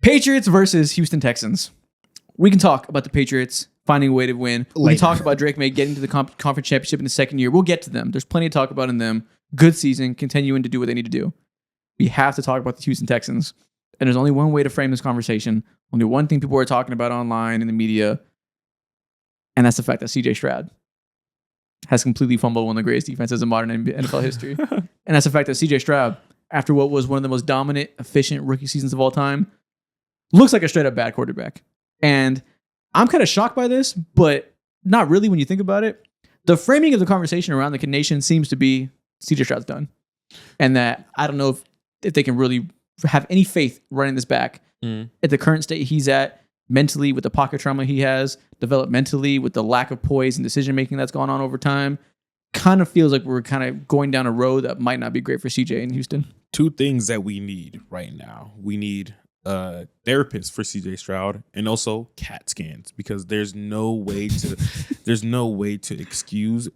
Patriots versus Houston Texans. We can talk about the Patriots finding a way to win. We can talk about Drake May getting to the conference championship in the second year. We'll get to them. There's plenty to talk about in them. Good season, continuing to do what they need to do. We have to talk about the Houston Texans. And there's only one way to frame this conversation. Only one thing people are talking about online in the media. And that's the fact that CJ Stroud has completely fumbled one of the greatest defenses in modern NFL history. And that's the fact that CJ Stroud, after what was one of the most dominant, efficient rookie seasons of all time, looks like a straight up bad quarterback. And I'm kind of shocked by this, but not really when you think about it. The framing of the conversation around the nation seems to be CJ Stroud's done. And that I don't know if they can really have any faith running this back at the current state he's at, mentally with the pocket trauma he has, developmentally with the lack of poise and decision-making that's gone on over time. Kind of feels like we're kind of going down a road that might not be great for CJ in Houston. Two things that we need right now. We need therapists for CJ Stroud and also CAT scans, because there's no way to excuse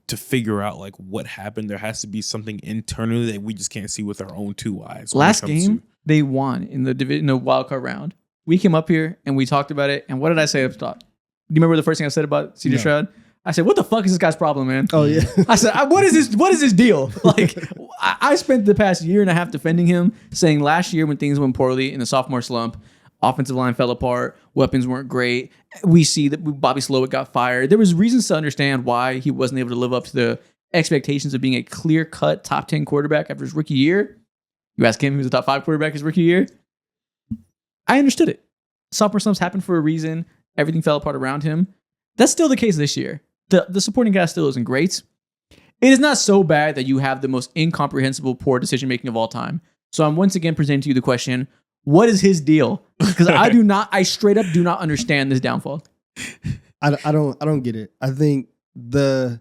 to figure out like what happened. There has to be something internally that we just can't see with our own two eyes. Last game they won in the wild card round. We came up here and we talked about it. And what did I say up top? Do you remember the first thing I said about CJ Stroud? I said, "What the fuck is this guy's problem, man?" Oh yeah. I said, "What is this? What is this deal?" Like, I spent the past year and a half defending him, saying last year when things went poorly in the sophomore slump, offensive line fell apart, weapons weren't great. We see that Bobby Slowick got fired. There was reasons to understand why he wasn't able to live up to the expectations of being a clear-cut top 10 quarterback after his rookie year. You ask him, who's a top 5 quarterback his rookie year. I understood it. Sophomore slumps happened for a reason. Everything fell apart around him. That's still the case this year. The supporting cast still isn't great. It is not so bad that you have the most incomprehensible, poor decision-making of all time. So I'm once again presenting to you the question, what is his deal? Because I straight up do not understand this downfall. I don't get it. I think the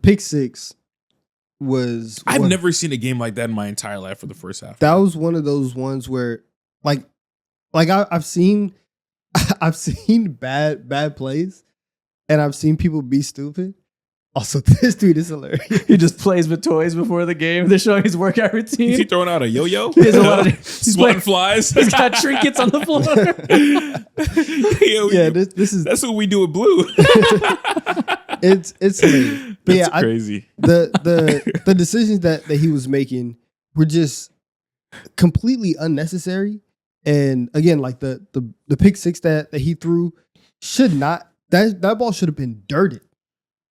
pick six was... I've never seen a game like that in my entire life for the first half. That was one of those ones where I've seen bad plays, and I've seen people be stupid. Also, this dude is hilarious. He just plays with toys before the game. They're showing his workout routine. Is he throwing out a yo-yo? He has a lot of swatting flies. He's got trinkets on the floor. That's what we do with Blue. It's hilarious. But that's crazy. The decisions that he was making were just completely unnecessary. And again, like the pick six that he threw should not, that ball should have been dirted.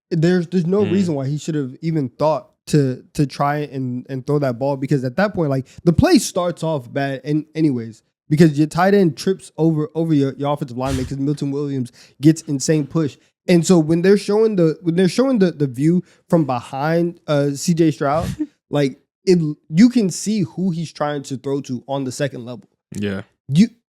There's no reason why he should have even thought to try and throw that ball, because at that point, like, the play starts off bad anyways, because your tight end trips over your offensive lineman because Milton Williams gets insane push. And so when they're showing the view from behind CJ Stroud, like, you can see who he's trying to throw to on the second level. Yeah.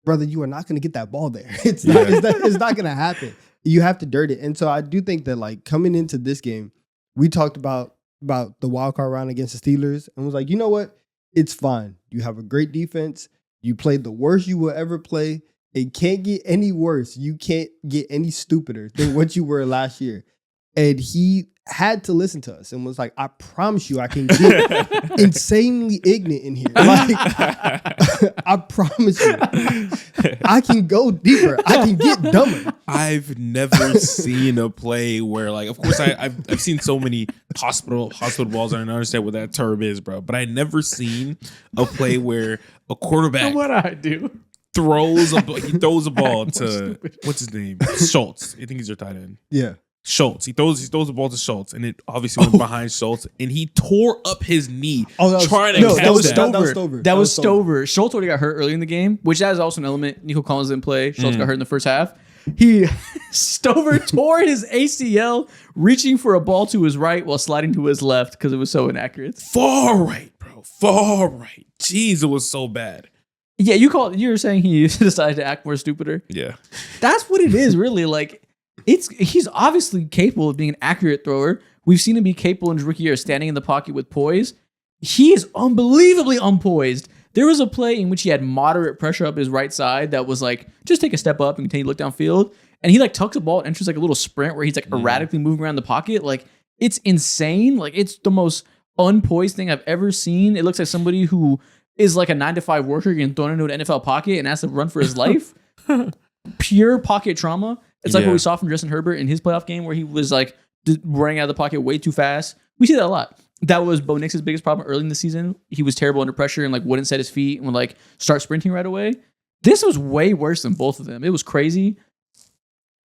Brother, you are not going to get that ball there. It's not going to happen. You have to dirt it. And so I do think that, like, coming into this game, we talked about the wild card round against the Steelers and was like, you know what? It's fine. You have a great defense. You played the worst you will ever play. It can't get any worse. You can't get any stupider than what you were last year. And he had to listen to us and was like, I promise you I can get insanely ignorant in here. Like, I promise you. I can go deeper. I can get dumber. I've never seen a play where, like, of course I've seen so many hospital balls, and I understand what that term is, bro. But I never seen a play where a quarterback throws a ball to what's his name? Schultz. I think he's your tight end. Yeah. Schultz. He throws the ball to Schultz, and it obviously went behind Schultz, and he tore up his knee trying to catch that. That was Stover. Schultz already got hurt early in the game, which that is also an element. Nico Collins didn't play. Schultz got hurt in the first half. Stover tore his ACL reaching for a ball to his right while sliding to his left because it was so inaccurate. Far right, bro. Far right. Jeez, it was so bad. Yeah, you were saying he decided to act more stupider. Yeah. That's what it is, really. Like, he's obviously capable of being an accurate thrower. We've seen him be capable in his rookie year, standing in the pocket with poise. He is unbelievably unpoised. There was a play in which he had moderate pressure up his right side that was like, just take a step up and continue to look downfield. And he like tucks the ball and enters like a little sprint where he's like erratically moving around the pocket. Like, it's insane. Like, it's the most unpoised thing I've ever seen. It looks like somebody who is like a 9-to-5 worker getting thrown into an NFL pocket and has to run for his life. Pure pocket trauma. It's like what we saw from Justin Herbert in his playoff game where he was like running out of the pocket way too fast. We see that a lot. That was Bo Nix's biggest problem early in the season. He was terrible under pressure and like wouldn't set his feet and would like start sprinting right away. This was way worse than both of them. It was crazy.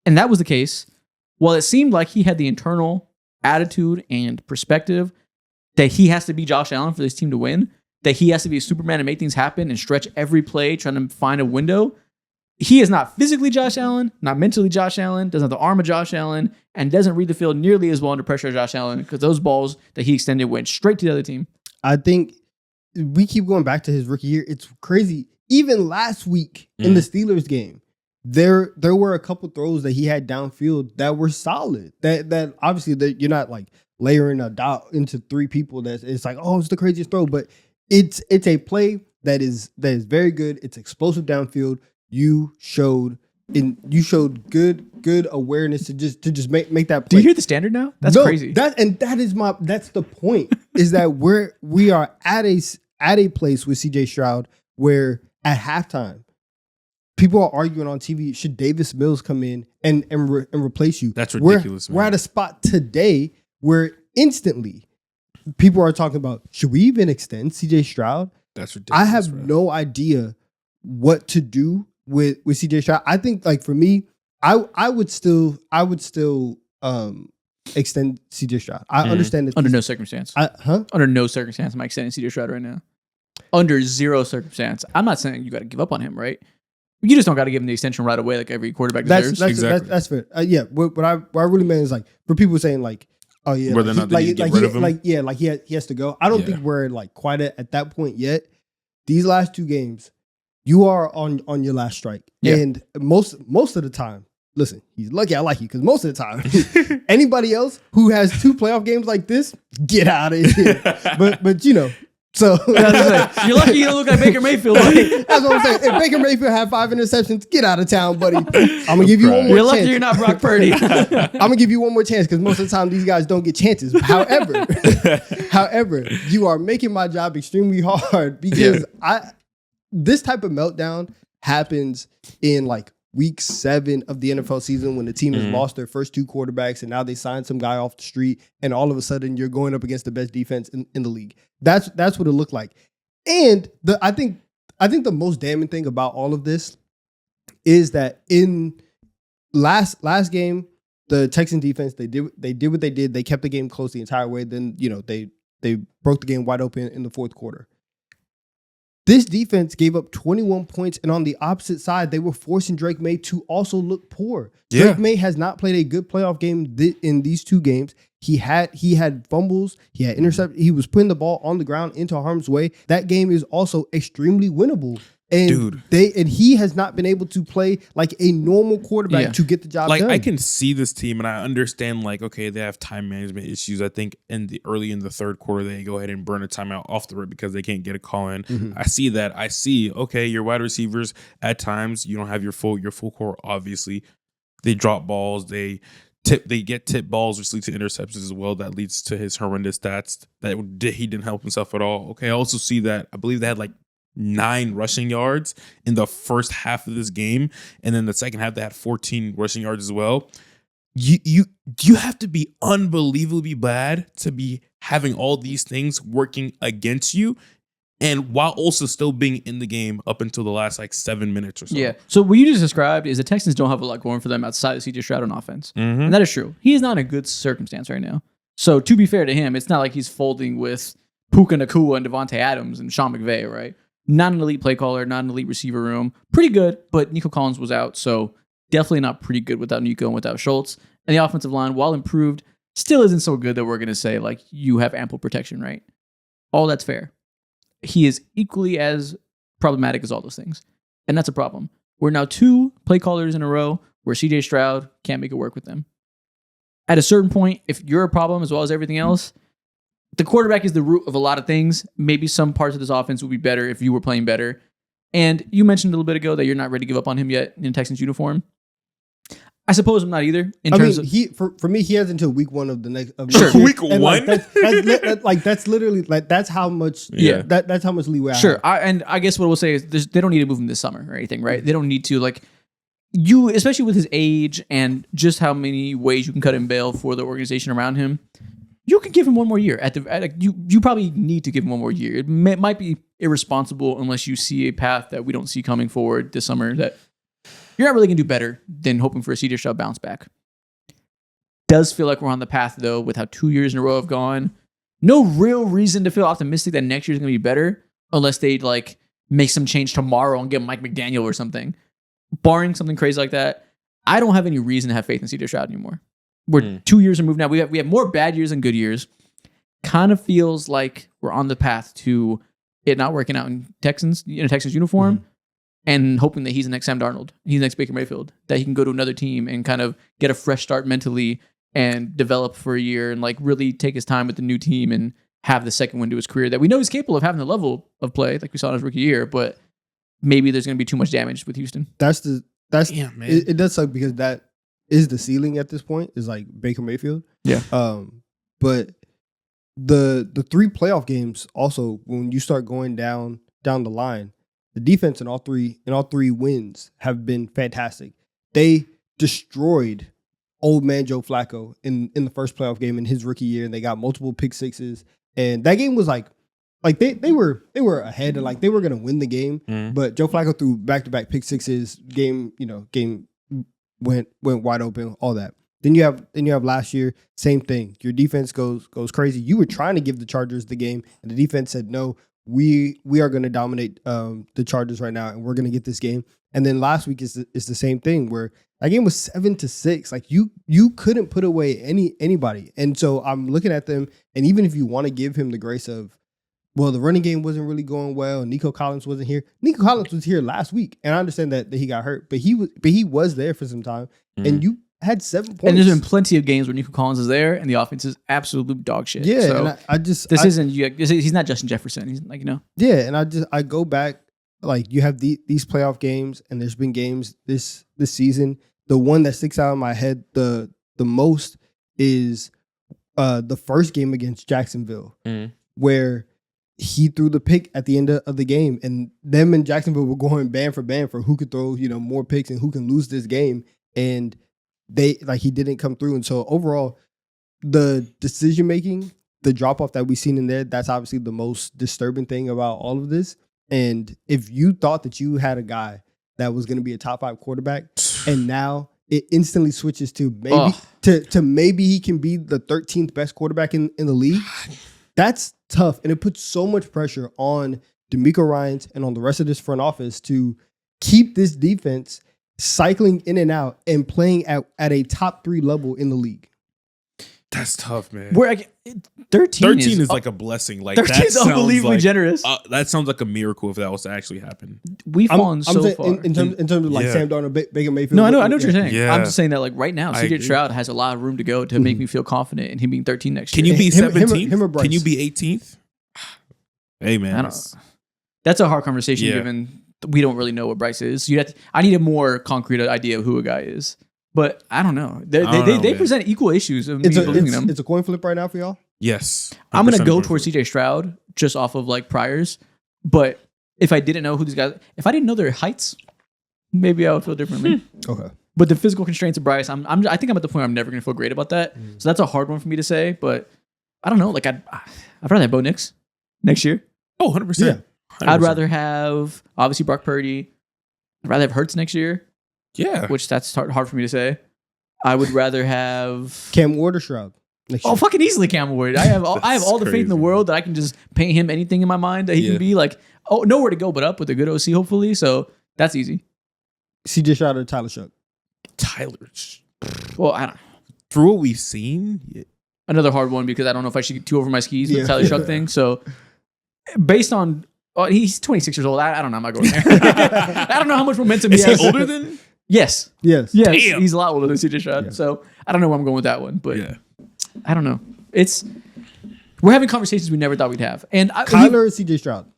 And that was the case. Well, it seemed like he had the internal attitude and perspective that he has to be Josh Allen for this team to win, that he has to be a Superman and make things happen and stretch every play trying to find a window. He is not physically Josh Allen, not mentally Josh Allen, doesn't have the arm of Josh Allen, and doesn't read the field nearly as well under pressure as Josh Allen because those balls that he extended went straight to the other team. I think we keep going back to his rookie year. It's crazy. Even last week in the Steelers game, there were a couple throws that he had downfield that were solid. That obviously that you're not like layering a dot into three people. That it's like, oh, it's the craziest throw, but it's a play that is very good. It's explosive downfield. You showed good awareness to just make that play. Do you hear the standard now? That's crazy. That's the point is that we are at a place with CJ Stroud where at halftime people are arguing on TV, should Davis Mills come in and replace you? That's ridiculous. We're at a spot today where instantly people are talking about, should we even extend CJ Stroud? That's ridiculous. I have no idea what to do with CJ Stroud. I think like for me, I would still extend CJ Stroud. I understand that under no circumstance. Under no circumstance am I extending CJ Stroud right now. Under zero circumstance. I'm not saying you got to give up on him, right? You just don't got to give him the extension right away, like every quarterback deserves. That's fair. Yeah. What I really meant is like for people saying like, oh yeah, whether or not they get rid of him. He has to go. I don't think we're like quite at that point yet. These last two games, you are on your last strike, and most of the time, listen, he's lucky I like you because most of the time, anybody else who has two playoff games like this, get out of here. But you know. So you're lucky you don't look like Baker Mayfield, buddy. That's what I'm saying. If Baker Mayfield had 5 interceptions, get out of town, buddy. I'm gonna give you one more chance. You're lucky you're not Brock Purdy. I'm gonna give you one more chance because most of the time these guys don't get chances. However, you are making my job extremely hard because this type of meltdown happens in like week 7 of the NFL season when the team has lost their first 2 quarterbacks and now they signed some guy off the street and all of a sudden you're going up against the best defense in the league. That's what it looked like. And I think the most damning thing about all of this is that in last game, the Texan defense, they did what they did. They kept the game close the entire way. Then, they broke the game wide open in the fourth quarter. This defense gave up 21 points, and on the opposite side, they were forcing Drake May to also look poor. Yeah. Drake May has not played a good playoff game in these 2 games. He had fumbles, he had interceptions, he was putting the ball on the ground into harm's way. That game is also extremely winnable. And he has not been able to play like a normal quarterback to get the job done. I can see this team and I understand like, okay, they have time management issues. I think early in the third quarter, they go ahead and burn a timeout off the rip because they can't get a call in. Mm-hmm. I see that. I see, okay, your wide receivers at times, you don't have your full core, obviously. They drop balls, they get tip balls, which leads to interceptions as well. That leads to his horrendous stats that he didn't help himself at all. Okay, I also see that I believe they had like 9 rushing yards in the first half of this game, and then the second half they had 14 rushing yards as well. You have to be unbelievably bad to be having all these things working against you, and while also still being in the game up until the last like 7 minutes or so. Yeah. So what you just described is the Texans don't have a lot going for them outside of CJ Stroud on offense, and that is true. He is not in a good circumstance right now. So to be fair to him, it's not like he's folding with Puka Nacua and Devontae Adams and Sean McVay, right? Not an elite play caller, not an elite receiver room. Pretty good, but Nico Collins was out, so definitely not pretty good without Nico and without Schultz. And the offensive line, while improved, still isn't so good that we're going to say, like, you have ample protection, right? All that's fair. He is equally as problematic as all those things. And that's a problem. We're now 2 play callers in a row where CJ Stroud can't make it work with them. At a certain point, if you're a problem as well as everything else, the quarterback is the root of a lot of things. Maybe some parts of this offense would be better if you were playing better. And you mentioned a little bit ago that you're not ready to give up on him yet in Texans uniform. I suppose I'm not either. I mean, for me, he has until week 1 of the next. Week 1. That's literally like that's how much. Yeah. That's how much leeway. Sure. I guess what we'll say is they don't need to move him this summer or anything, right? They don't need to especially with his age and just how many ways you can cut and bail for the organization around him. You can give him one more year. You probably need to give him one more year. It might be irresponsible unless you see a path that we don't see coming forward this summer that you're not really going to do better than hoping for a CJ Stroud bounce back. Does feel like we're on the path, though, with how 2 years in a row have gone. No real reason to feel optimistic that next year's going to be better unless they make some change tomorrow and get Mike McDaniel or something. Barring something crazy like that, I don't have any reason to have faith in CJ Stroud anymore. We're 2 years removed now. We have more bad years than good years. Kind of feels like we're on the path to it not working out in a Texans uniform. And hoping that he's the next Sam Darnold, he's the next Baker Mayfield, that he can go to another team and kind of get a fresh start mentally and develop for a year and really take his time with the new team and have the second window of his career that we know he's capable of having the level of play like we saw in his rookie year, but maybe there's going to be too much damage with Houston. Man. It does suck because that is the ceiling at this point is like Baker Mayfield. Yeah. But the 3 playoff games also, when you start going down the line, the defense in all three wins have been fantastic. They destroyed old man Joe Flacco in the first playoff game in his rookie year, and they got multiple pick sixes. And that game was like they were ahead and they were gonna win the game, but Joe Flacco threw back-to-back pick sixes. Game went wide open. All that. Then you have last year, same thing. Your defense goes crazy. You were trying to give the Chargers the game, and the defense said no. We are going to dominate the Chargers right now, and we're going to get this game. And then last week is the same thing where that game was 7-6. Like you couldn't put away anybody. And so I'm looking at them, and even if you want to give him the grace of, well, the running game wasn't really going well, and Nico Collins wasn't here. Nico Collins was here last week, and I understand that he got hurt, but he was there for some time, and you had 7 points. And there's been plenty of games where Nico Collins is there and the offense is absolute dog shit. Yeah, so and he's not Justin Jefferson. He's Yeah, and I go back, you have these playoff games, and there's been games this season. The one that sticks out in my head the most is the first game against Jacksonville, where he threw the pick at the end of the game, and them and Jacksonville were going band for who could throw more picks and who can lose this game, and he didn't come through. And so overall, the decision making, the drop off that we've seen in there, that's obviously the most disturbing thing about all of this. And if you thought that you had a guy that was going to be a top 5 quarterback, and now it instantly switches to maybe he can be the 13th best quarterback in the league, that's tough. And it puts so much pressure on DeMeco Ryans and on the rest of this front office to keep this defense cycling in and out and playing at a top 3 level in the league. That's tough, man. 13 is like a blessing. 13 is unbelievably generous. That sounds like a miracle if that was to actually happen. We've fallen so far. In terms of Sam Darnold, Baker Mayfield. No, I know what you're saying. Yeah. I'm just saying that right now, CJ Stroud has a lot of room to go to make me feel confident in him being 13 next year. Can you be 17th? Him or Bryce? Can you be 18th? Hey, man. That's a hard conversation given we don't really know what Bryce is. I need a more concrete idea of who a guy is. But I don't know. They present equal issues of me believing them. It's a coin flip right now for y'all? Yes. I'm going to go towards CJ Stroud just off of priors. But if I didn't know who these guys, if I didn't know their heights, maybe I would feel differently. Okay. But the physical constraints of Bryce, I think I'm at the point where I'm never going to feel great about that. So that's a hard one for me to say. But I don't know. I'd rather have Bo Nix next year. Oh, 100%. Yeah. 100%. I'd rather have, obviously, Brock Purdy. I'd rather have Hurts next year. Yeah. Which that's hard for me to say. I would rather have Cam Ward or Stroud next year. Oh, fucking easily Cam Ward. I have all the faith in the world that I can just paint him anything in my mind that he can be nowhere to go but up with a good OC, hopefully. So that's easy. CJ Stroud or Tyler Shough? Well, I don't know. Through what we've seen, another hard one because I don't know if I should get too over my skis with the Tyler Shough thing. So based on he's 26 years old. I don't know. I'm not going there. I don't know how much momentum he has. Is he older than? Yes. Damn. He's a lot older than CJ Stroud. Yeah. So I don't know where I'm going with that one, but I don't know. We're having conversations we never thought we'd have. And Kyler or CJ Stroud?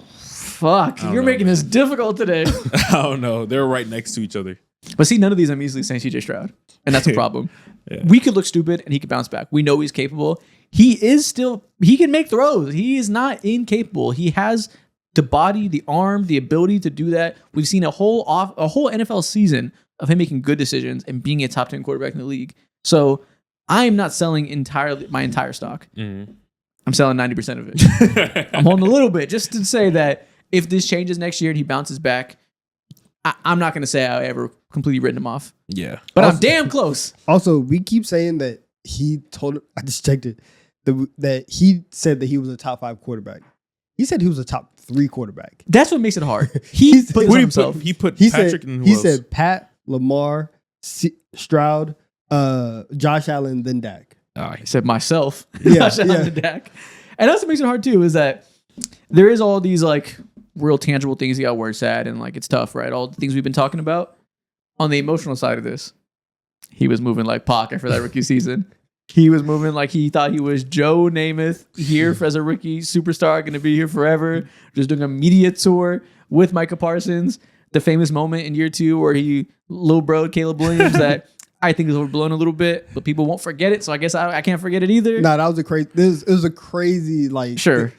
Fuck, you're making this difficult today. I don't know. They're right next to each other. But see, none of these I'm easily saying CJ Stroud. And that's a problem. Yeah. We could look stupid and he could bounce back. We know he's capable. He can make throws. He is not incapable. He has the body, the arm, the ability to do that. We've seen a whole NFL season of him making good decisions and being a top 10 quarterback in the league. So I am not selling my entire stock. Mm-hmm. I'm selling 90% of it. I'm holding a little bit just to say that if this changes next year and he bounces back, I'm not going to say I ever completely written him off. Yeah. But I'm damn close. Also, we keep saying that I just checked it, that he said that he was a top 5 quarterback. He said he was a top 3 quarterback. That's what makes it hard. He put it on himself. He Patrick and who else? Said Pat, Lamar, Stroud, Josh Allen, then Dak. He said myself. Yeah, Josh Allen and Dak. And that's what makes it hard too, is that there is all these like real tangible things he got where it's at, and like it's tough, right? All the things we've been talking about. On the emotional side of this, he was moving like Pac after that rookie season. He was moving like he thought he was Joe Namath here as a rookie superstar, going to be here forever. Just doing a media tour with Micah Parsons. The famous moment in year 2 where he little broed Caleb Williams that I think is overblown a little bit, but people won't forget it. So I guess I can't forget it either. No, that was it was a crazy like. Sure.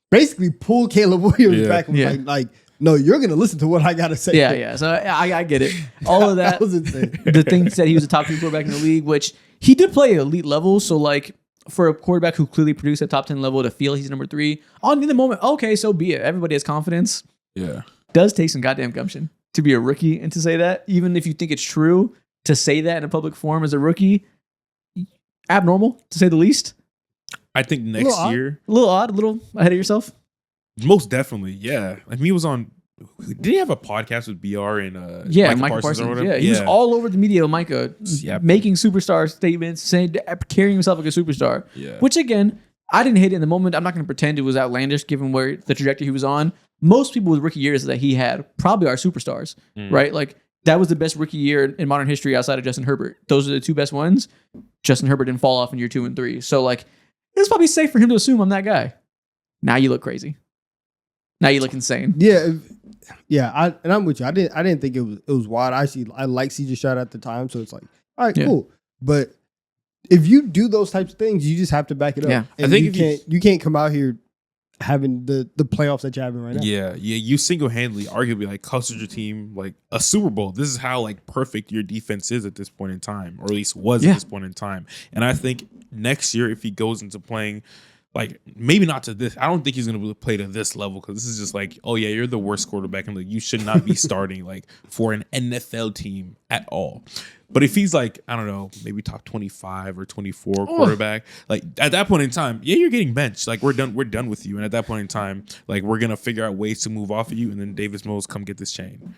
Basically, pull Caleb Williams back and Yeah. like. No, you're going to listen to what I got to say. Yeah. So I get it. All of that. That was insane. The thing said he was a top 3 quarterback in the league, which he did play at elite level. So like for a quarterback who clearly produced at top 10 level to feel he's number 3 on in the moment, okay, so be it. Everybody has confidence. Yeah. Does take some goddamn gumption to be a rookie and to say that, even if you think it's true, to say that in a public forum as a rookie, abnormal to say the least. I think next year, a little odd, a little ahead of yourself. most definitely, yeah. Like he was on. Did he have a podcast with BR and Micah Parsons or whatever? Yeah, he was all over the media with Micah, making superstar statements, saying carrying himself like a superstar. Yeah. Which again, I didn't hate it in the moment. I'm not going to pretend it was outlandish given where the trajectory he was on. Most people with rookie years that he had probably are superstars, right? Like that was the best rookie year in modern history outside of Justin Herbert. Those are the 2 best ones. Justin Herbert didn't fall off in year 2 and 3. So like, it's probably safe for him to assume I'm that guy. Now you look crazy. Now you look insane. Yeah. I'm with you. I didn't think it was wild. I like CJ Stroud at the time, so it's like, all right, cool. But if you do those types of things, you just have to back it up. Yeah. And I think you can't come out here having the playoffs that you're having right now. Yeah. You single-handedly, arguably, like hustled your team like a Super Bowl. This is how like perfect your defense is at this point in time, or at least was at this point in time. And I think next year, if he goes into playing, like maybe not to this, I don't think he's going to play to this level because this is just like, oh yeah, you're the worst quarterback in the league. You should not be starting like for an NFL team at all. But if he's like, I don't know, maybe top 25 or 24 quarterback, like at that point in time, you're getting benched. Like we're done with you. And at that point in time, like we're gonna figure out ways to move off of you. And then Davis Mills come get this chain.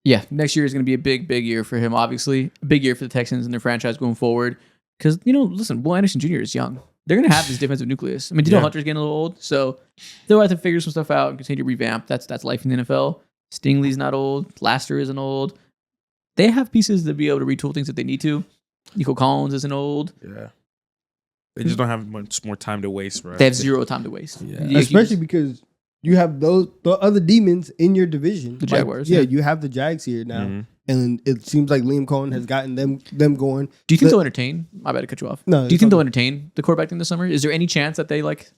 Yeah, next year is gonna be a big year for him. Obviously, a big year for the Texans and their franchise going forward. Because listen, Will Anderson Jr. is young. They're gonna have this defensive nucleus. I mean, Daniel Hunter's getting a little old, so they'll have to figure some stuff out and continue to revamp. That's life in the NFL. Stingley's not old. Laster isn't old. They have pieces to be able to retool things if they need to. Nico Collins isn't old. Yeah. They just don't have much more time to waste, right? They have 0 time to waste. Yeah. Especially because you have the other demons in your division. The Jaguars. Yeah, you have the Jags here now. Mm-hmm. And it seems like Liam Cohen has gotten them going. Do you think they'll entertain? I better cut you off. No. Do you think they'll entertain the quarterback thing this summer? Is there any chance that they like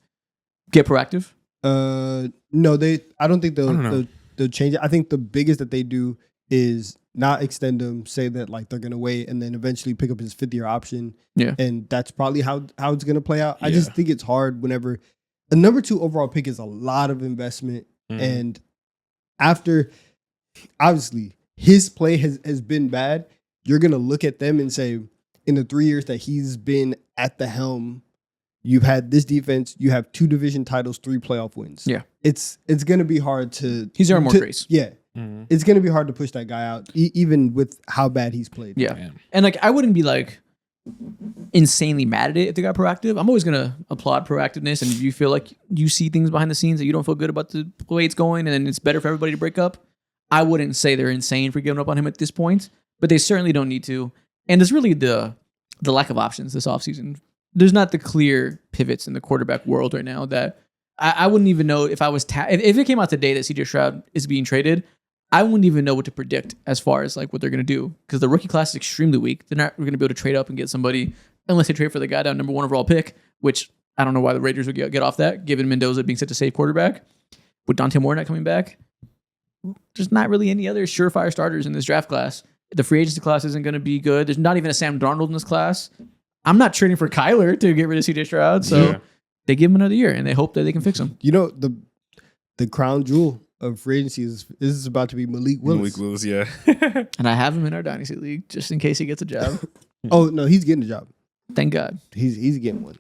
get proactive? No, I don't think they'll change it. I think the biggest that they do is not extend him, say that like they're gonna wait and then eventually pick up his 5th-year option. Yeah. And that's probably how it's gonna play out. Yeah. I just think it's hard whenever a number 2 overall pick is a lot of investment. And after obviously his play has been bad, you're gonna look at them and say, in the 3 years that he's been at the helm, you've had this defense, you have 2 division titles, 3 playoff wins. Yeah. It's gonna be hard to he's earned more grace. Yeah. Mm-hmm. It's going to be hard to push that guy out, even with how bad he's played. Yeah. Man. And like, I wouldn't be like insanely mad at it if they got proactive. I'm always going to applaud proactiveness. And if you feel like you see things behind the scenes that you don't feel good about the way it's going and it's better for everybody to break up, I wouldn't say they're insane for giving up on him at this point, but they certainly don't need to. And it's really the lack of options this offseason. There's not the clear pivots in the quarterback world right now that I wouldn't even know if I was if it came out today that CJ Stroud is being traded. I wouldn't even know what to predict as far as like what they're going to do because the rookie class is extremely weak. They're not going to be able to trade up and get somebody unless they trade for the guy down number 1 overall pick, which I don't know why the Raiders would get off that, given Mendoza being such a safe quarterback. With Dante Moore not coming back, there's not really any other surefire starters in this draft class. The free agency class isn't going to be good. There's not even a Sam Darnold in this class. I'm not trading for Kyler to get rid of CJ Stroud, so they give him another year and they hope that they can fix him. You know, the crown jewel of free agency is about to be Malik Willis. Malik Willis, yeah. And I have him in our dynasty league just in case he gets a job. Oh no, he's getting a job. Thank God. He's getting one.